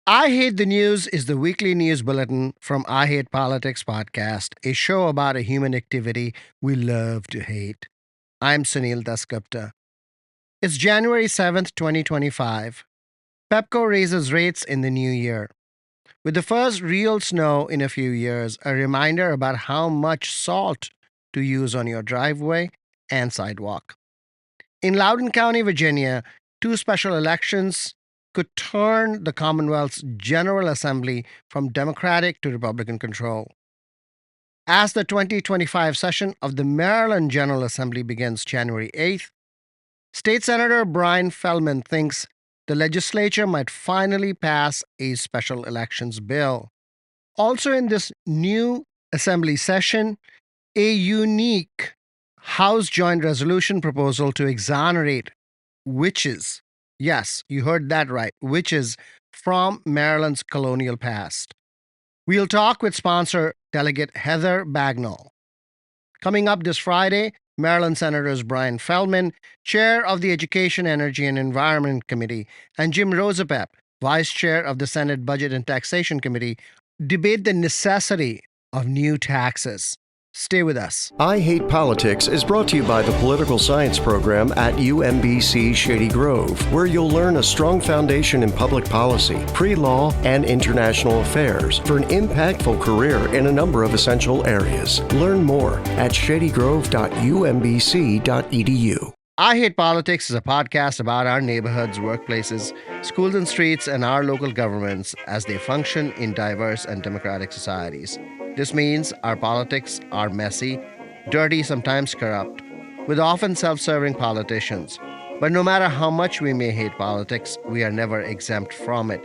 I Hate the News is the weekly news bulletin from I Hate Politics podcast, a show about a human activity we love to hate. I'm Sunil Dasgupta. It's January 7th, 2025. Pepco raises rates in the new year. With the first real snow in a few years, a reminder about how much salt to use on your driveway and sidewalk. In Loudoun County, Virginia, two special elections could turn the Commonwealth's General Assembly from Democratic to Republican control. As the 2025 session of the Maryland General Assembly begins January 8th, State Senator Brian Feldman thinks the legislature might finally pass a special elections bill. Also, in this new Assembly session, a unique House Joint Resolution proposal to exonerate witches. Yes, you heard that right, witches from Maryland's colonial past. We'll talk with sponsor Delegate Heather Bagnall. Coming up this Friday, Maryland Senators Brian Feldman, chair of the Education, Energy, and Environment Committee, and Jim Rosapep, vice chair of the Senate Budget and Taxation Committee, debate the necessity of new taxes. Stay with us. I Hate Politics is brought to you by the Political Science Program at UMBC Shady Grove, where you'll learn a strong foundation in public policy, pre-law, and international affairs for an impactful career in a number of essential areas. Learn more at shadygrove.umbc.edu. I Hate Politics is a podcast about our neighborhoods, workplaces, schools, and streets, and our local governments as they function in diverse and democratic societies. This means our politics are messy, dirty, sometimes corrupt, with often self-serving politicians. But no matter how much we may hate politics, we are never exempt from it,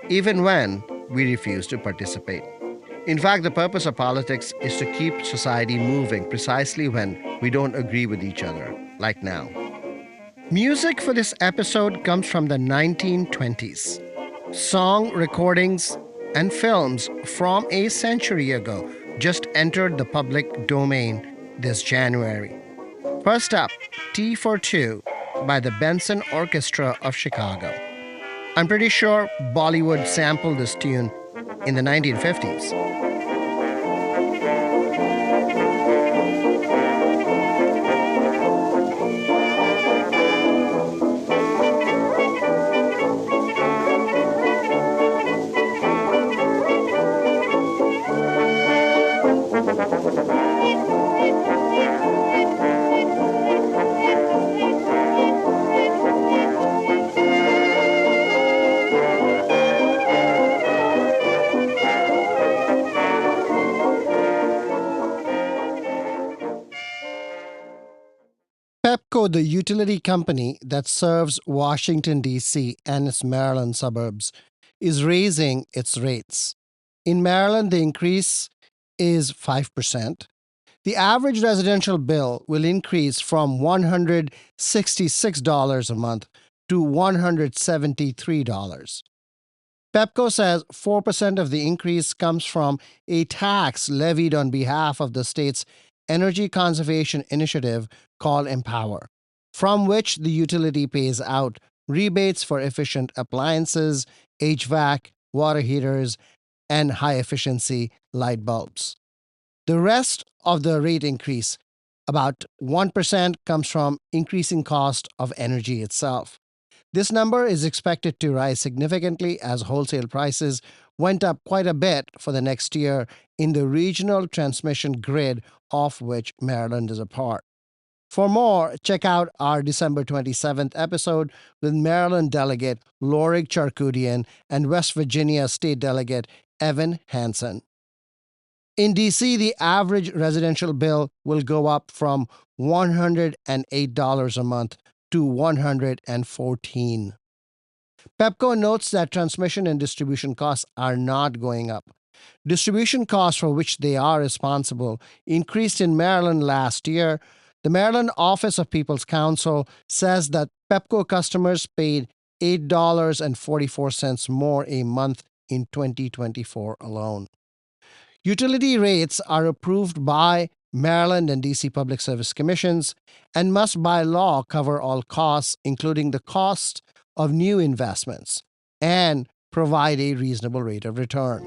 even when we refuse to participate. In fact, the purpose of politics is to keep society moving precisely when we don't agree with each other, like now. Music for this episode comes from the 1920s. Song recordings and films from a century ago just entered the public domain this January. First up, Tea for Two by the Benson Orchestra of Chicago. I'm pretty sure Bollywood sampled this tune in the 1950s. Pepco, the utility company that serves Washington, D.C. and its Maryland suburbs, is raising its rates. In Maryland, the increase is 5%. The average residential bill will increase from $166 a month to $173. Pepco says 4% of the increase comes from a tax levied on behalf of the state's energy conservation initiative called Empower, from which the utility pays out rebates for efficient appliances, HVAC, water heaters, and high-efficiency light bulbs. The rest of the rate increase, about 1%, comes from increasing cost of energy itself. This number is expected to rise significantly as wholesale prices went up quite a bit for the next year in the regional transmission grid of which Maryland is a part. For more, check out our December 27th episode with Maryland Delegate Lorig Charkoudian and West Virginia State Delegate Evan Hansen. In D.C., the average residential bill will go up from $108 a month to $114. Pepco notes that transmission and distribution costs are not going up. Distribution costs for which they are responsible increased in Maryland last year. The Maryland Office of People's Counsel says that Pepco customers paid $8.44 more a month in 2024 alone. Utility rates are approved by Maryland and D.C. Public Service Commissions and must by law cover all costs, including the cost of new investments and provide a reasonable rate of return.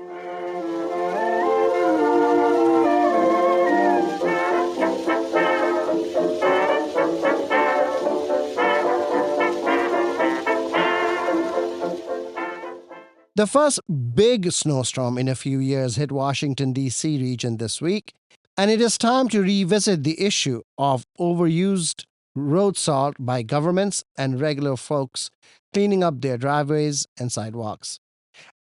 The first big snowstorm in a few years hit Washington, D.C. region this week, and it is time to revisit the issue of overused road salt by governments and regular folks cleaning up their driveways and sidewalks.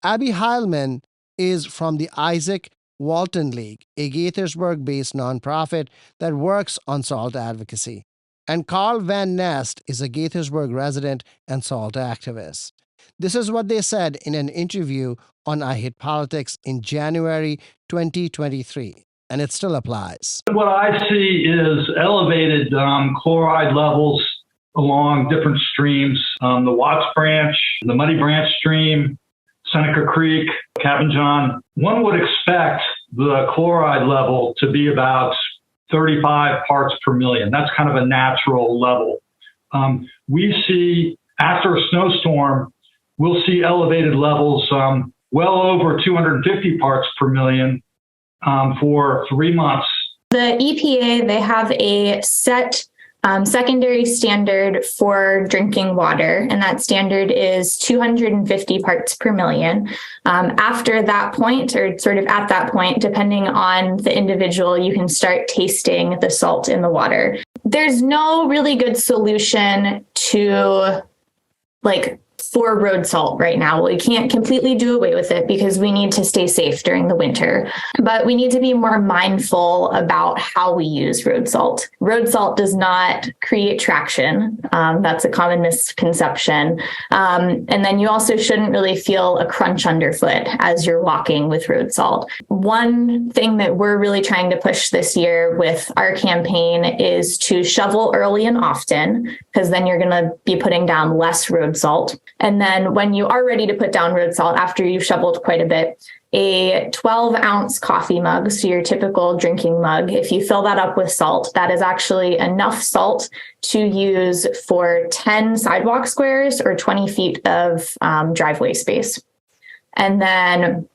Abby Heilman is from the Isaac Walton League, a Gaithersburg-based nonprofit that works on salt advocacy. And Carl Van Nest is a Gaithersburg resident and salt activist. This is what they said in an interview on I Hate Politics in January 2023, and it still applies. What I see is elevated chloride levels along different streams, the Watts Branch, the Muddy Branch Stream, Seneca Creek, Captain John. One would expect the chloride level to be about 35 parts per million. That's kind of a natural level. We see, after a snowstorm, we'll see elevated levels well over 250 parts per million for 3 months. The EPA, they have a set secondary standard for drinking water, and that standard is 250 parts per million. After that point, or sort of at that point, depending on the individual, you can start tasting the salt in the water. There's no really good solution to for road salt right now. We can't completely do away with it because we need to stay safe during the winter, but we need to be more mindful about how we use road salt. Road salt does not create traction. That's a common misconception. And then you also shouldn't really feel a crunch underfoot as you're walking with road salt. One thing that we're really trying to push this year with our campaign is to shovel early and often, because then you're going to be putting down less road salt. And then when you are ready to put down road salt, after you've shoveled quite a bit, a 12-ounce coffee mug, so your typical drinking mug, if you fill that up with salt, that is actually enough salt to use for 10 sidewalk squares or 20 feet of driveway space. And then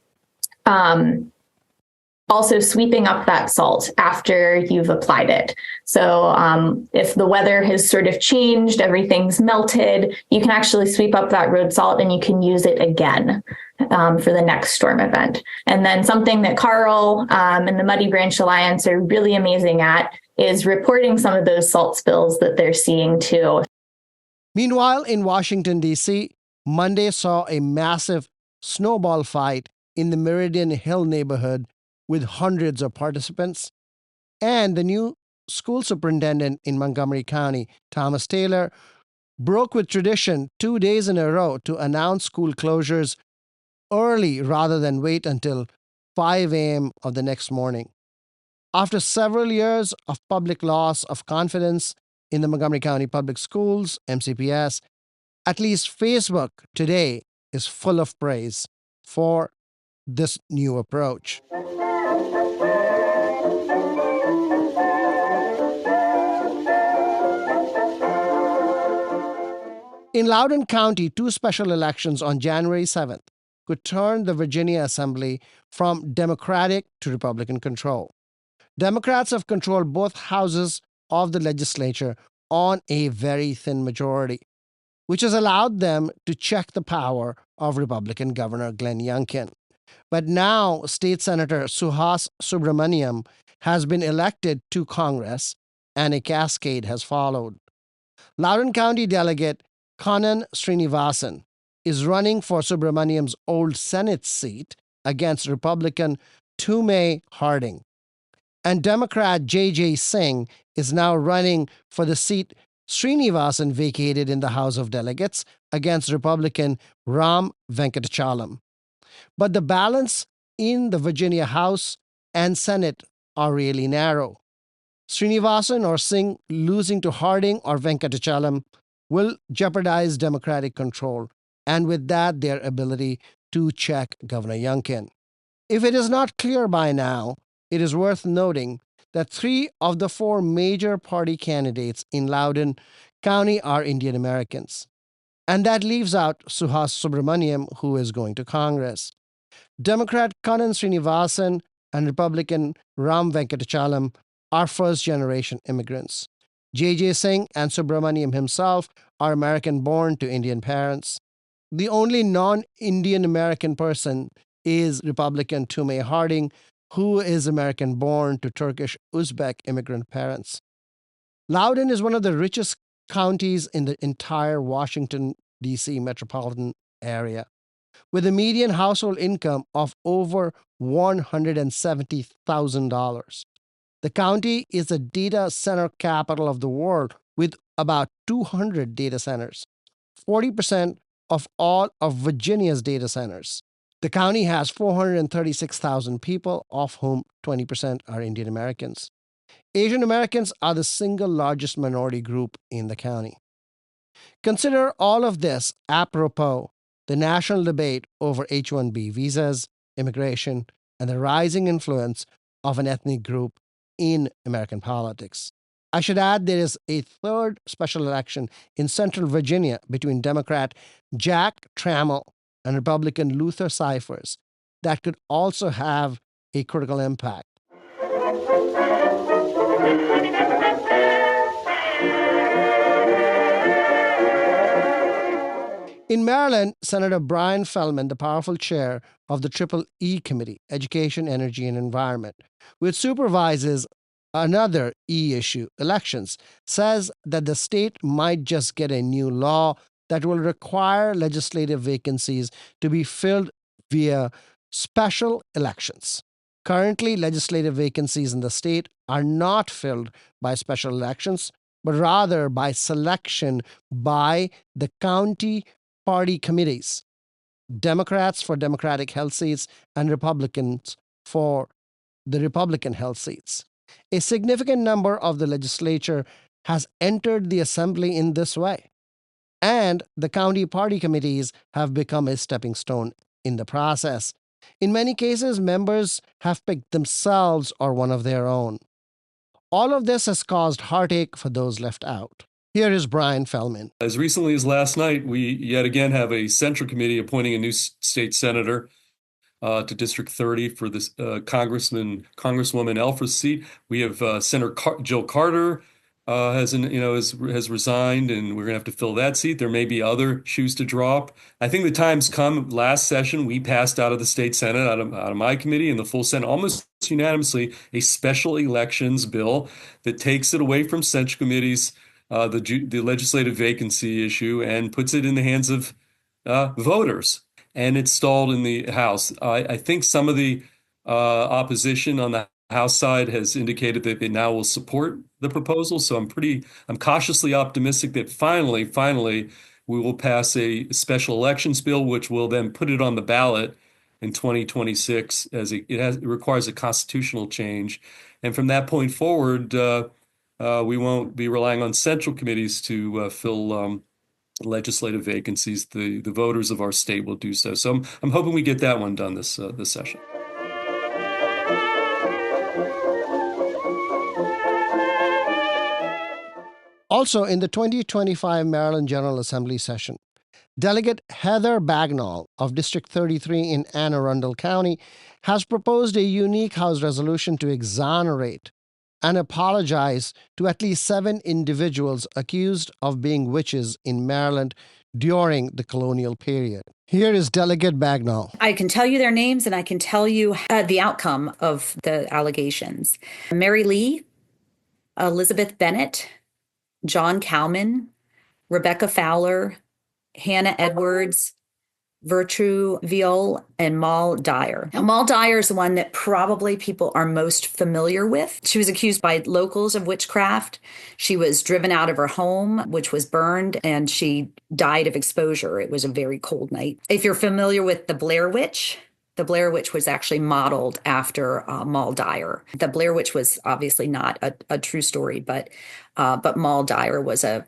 also sweeping up that salt after you've applied it. So if the weather has sort of changed, everything's melted, you can actually sweep up that road salt and you can use it again for the next storm event. And then something that Carl and the Muddy Branch Alliance are really amazing at is reporting some of those salt spills that they're seeing too. Meanwhile, in Washington, D.C., Monday saw a massive snowball fight in the Meridian Hill neighborhood with hundreds of participants, and the new school superintendent in Montgomery County, Thomas Taylor, broke with tradition 2 days in a row to announce school closures early rather than wait until 5 a.m. of the next morning. After several years of public loss of confidence in the Montgomery County Public Schools, MCPS, at least Facebook today is full of praise for this new approach. In Loudoun County, 2 special elections on January 7th could turn the Virginia Assembly from Democratic to Republican control. Democrats have controlled both houses of the legislature on a very thin majority, which has allowed them to check the power of Republican Governor Glenn Youngkin. But now, State Senator Suhas Subramaniam has been elected to Congress, and a cascade has followed. Loudoun County Delegate Kanan Srinivasan is running for Subramaniam's old Senate seat against Republican Tume Harding. And Democrat J.J. Singh is now running for the seat Srinivasan vacated in the House of Delegates against Republican Ram Venkatachalam. But the balance in the Virginia House and Senate are really narrow. Srinivasan or Singh losing to Harding or Venkatachalam will jeopardize Democratic control, and with that, their ability to check Governor Youngkin. If it is not clear by now, it is worth noting that 3 of the 4 major party candidates in Loudoun County are Indian Americans. And that leaves out Suhas Subramaniam, who is going to Congress. Democrat Kanan Srinivasan and Republican Ram Venkatachalam are first-generation immigrants. J.J. Singh and Subramaniam himself are American-born to Indian parents. The only non-Indian American person is Republican Tume Harding, who is American-born to Turkish Uzbek immigrant parents. Loudoun is one of the richest counties in the entire Washington, D.C. metropolitan area, with a median household income of over $170,000. The county is the data center capital of the world, with about 200 data centers, 40% of all of Virginia's data centers. The county has 436,000 people, of whom 20% are Indian Americans. Asian Americans are the single largest minority group in the county. Consider all of this apropos the national debate over H-1B visas, immigration, and the rising influence of an ethnic group in American politics. I should add there is a third special election in Central Virginia between Democrat Jack Trammell and Republican Luther Cyphers that could also have a critical impact. In Maryland, Senator Brian Feldman, the powerful chair of the Triple E Committee, Education, Energy, and Environment, which supervises another E issue, elections, says that the state might just get a new law that will require legislative vacancies to be filled via special elections. Currently, legislative vacancies in the state are not filled by special elections, but rather by selection by the county party committees, Democrats for Democratic held seats and Republicans for the Republican held seats. A significant number of the legislature has entered the assembly in this way, and the county party committees have become a stepping stone in the process. In many cases, members have picked themselves or one of their own. All of this has caused heartache for those left out. Here is Brian Feldman. As recently as last night, we yet again have a Central Committee appointing a new state senator to District 30 for this Congresswoman Elfra's seat. We have Senator Jill Carter has resigned, and we're going to have to fill that seat. There may be other shoes to drop. I think the time's come. Last session, we passed out of the state Senate, out of my committee and the full Senate, almost unanimously, a special elections bill that takes it away from Central Committees, the legislative vacancy issue, and puts it in the hands of voters. And it's stalled in the House. I think some of the opposition on the House side has indicated that they now will support the proposal. So I'm cautiously optimistic that finally, we will pass a special elections bill, which will then put it on the ballot in 2026, as it requires a constitutional change. And from that point forward, we won't be relying on central committees to fill legislative vacancies. The voters of our state will do so. So I'm hoping we get that one done this session. Also, in the 2025 Maryland General Assembly session, Delegate Heather Bagnall of District 33 in Anne Arundel County has proposed a unique House resolution to exonerate and apologize to at least 7 individuals accused of being witches in Maryland during the colonial period. Here is Delegate Bagnall. I can tell you their names, and I can tell you the outcome of the allegations. Mary Lee, Elizabeth Bennett, John Cowman, Rebecca Fowler, Hannah Edwards, Virtue Viol, and Mal Dyer. Now, Mal Dyer is the one that probably people are most familiar with. She was accused by locals of witchcraft. She was driven out of her home, which was burned, and she died of exposure. It was a very cold night. If you're familiar with the Blair Witch was actually modeled after Mal Dyer. The Blair Witch was obviously not a true story, but Mal Dyer was a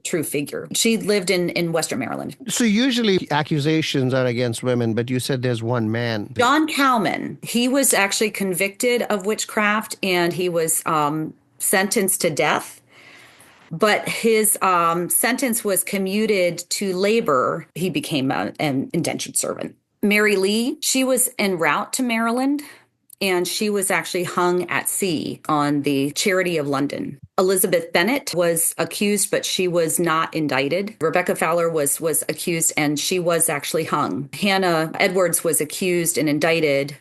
true figure. She lived in Western Maryland. So usually accusations are against women, but you said there's one man. John Cowman, he was actually convicted of witchcraft, and he was sentenced to death. But his sentence was commuted to labor. He became an indentured servant. Mary Lee, she was en route to Maryland, and she was actually hung at sea on the Charity of London. Elizabeth Bennet was accused, but she was not indicted. Rebecca Fowler was accused, and she was actually hung. Hannah Edwards was accused and indicted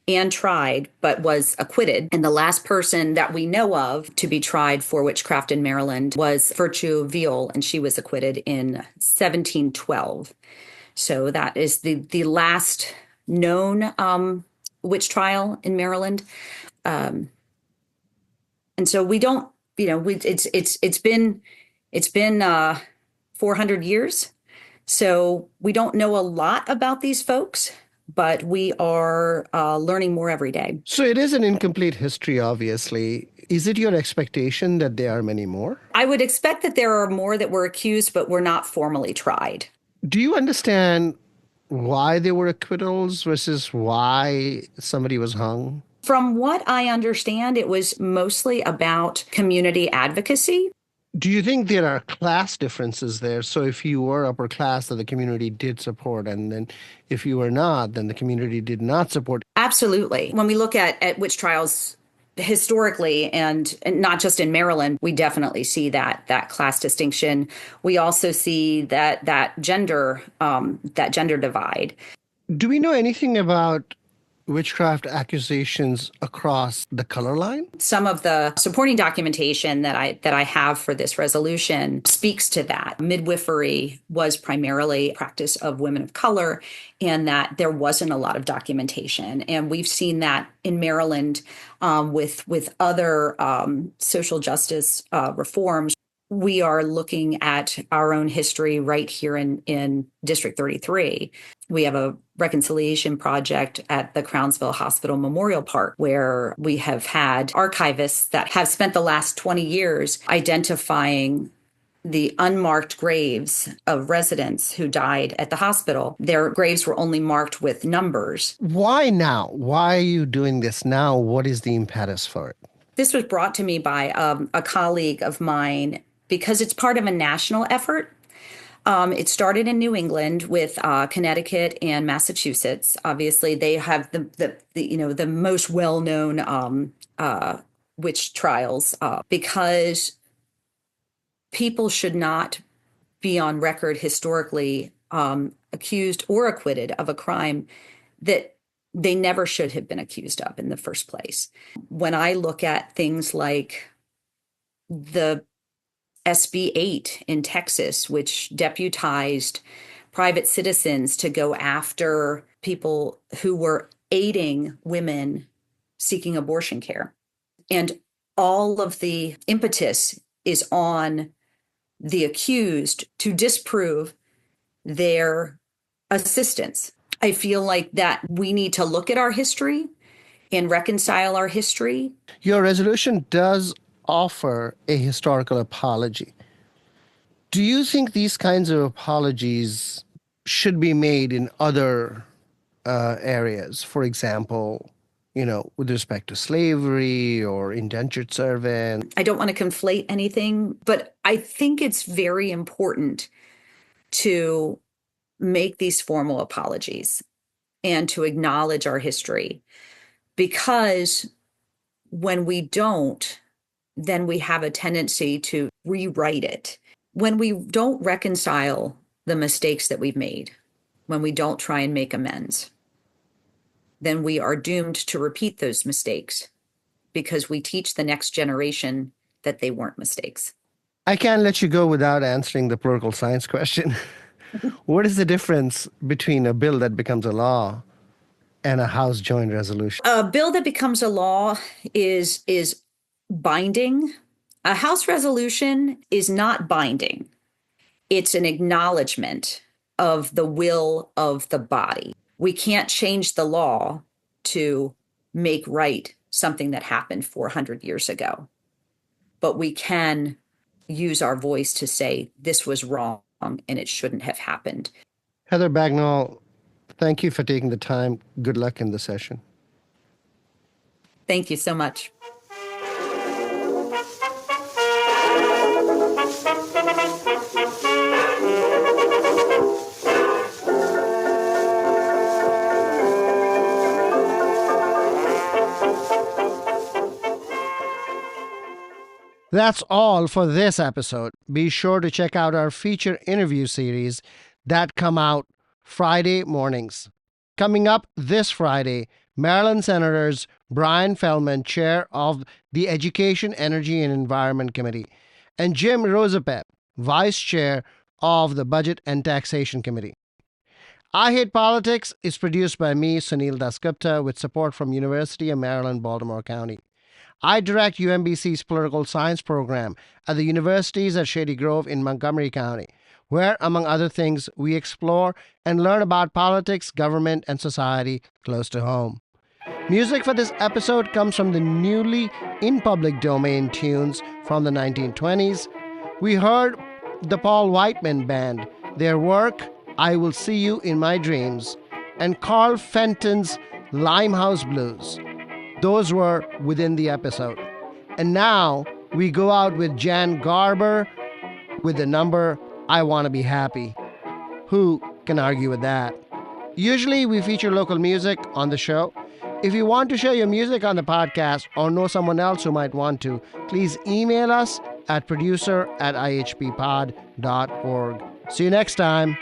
and tried, but was acquitted. And the last person that we know of to be tried for witchcraft in Maryland was Virtue Viol, and she was acquitted in 1712. So that is the last known witch trial in Maryland. And so we don't, it's been 400 years. So we don't know a lot about these folks, but we are learning more every day. So it is an incomplete history, obviously. Is it your expectation that there are many more? I would expect that there are more that were accused, but were not formally tried. Do you understand why there were acquittals versus why somebody was hung? From what I understand, it was mostly about community advocacy. Do you think there are class differences there? So if you were upper class, that the community did support, and then if you were not, then the community did not support? Absolutely. When we look at witch trials historically, and not just in Maryland, we definitely see that class distinction. We also see that gender divide. Do we know anything about witchcraft accusations across the color line? Some of the supporting documentation that I have for this resolution speaks to that. Midwifery was primarily a practice of women of color, and that there wasn't a lot of documentation. And we've seen that in Maryland with other social justice reforms. We are looking at our own history right here in District 33. We have a reconciliation project at the Crownsville Hospital Memorial Park, where we have had archivists that have spent the last 20 years identifying the unmarked graves of residents who died at the hospital. Their graves were only marked with numbers. Why now? Why are you doing this now? What is the impetus for it? This was brought to me by a colleague of mine because it's part of a national effort. It started in New England with Connecticut and Massachusetts. Obviously, they have the most well-known witch trials because people should not be on record historically accused or acquitted of a crime that they never should have been accused of in the first place. When I look at things like the SB 8 in Texas, which deputized private citizens to go after people who were aiding women seeking abortion care. And all of the impetus is on the accused to disprove their assistance. I feel like that we need to look at our history and reconcile our history. Your resolution does offer a historical apology. Do you think these kinds of apologies should be made in other areas? For example, with respect to slavery or indentured servant? I don't want to conflate anything, but I think it's very important to make these formal apologies and to acknowledge our history, because when we don't, then we have a tendency to rewrite it. When we don't reconcile the mistakes that we've made, when we don't try and make amends, then we are doomed to repeat those mistakes because we teach the next generation that they weren't mistakes. I can't let you go without answering the political science question. What is the difference between a bill that becomes a law and a House joint resolution? A bill that becomes a law is binding. A House resolution is not binding. It's an acknowledgement of the will of the body. We can't change the law to make right something that happened 400 years ago. But we can use our voice to say this was wrong and it shouldn't have happened. Heather Bagnall, thank you for taking the time. Good luck in the session. Thank you so much. That's all for this episode. Be sure to check out our feature interview series that come out Friday mornings. Coming up this Friday, Maryland Senators Brian Feldman, chair of the Education, Energy, and Environment Committee, and Jim Rosapep, vice chair of the Budget and Taxation Committee. I Hate Politics is produced by me, Sunil Dasgupta, with support from University of Maryland, Baltimore County. I direct UMBC's political science program at the universities at Shady Grove in Montgomery County, where, among other things, we explore and learn about politics, government, and society close to home. Music for this episode comes from the newly in public domain tunes from the 1920s. We heard the Paul Whiteman Band, their work, I Will See You in My Dreams, and Carl Fenton's Limehouse Blues. Those were within the episode. And now we go out with Jan Garber with the number I Want to Be Happy. Who can argue with that? Usually we feature local music on the show. If you want to share your music on the podcast or know someone else who might want to, please email us at producer@ihppod.org. See you next time.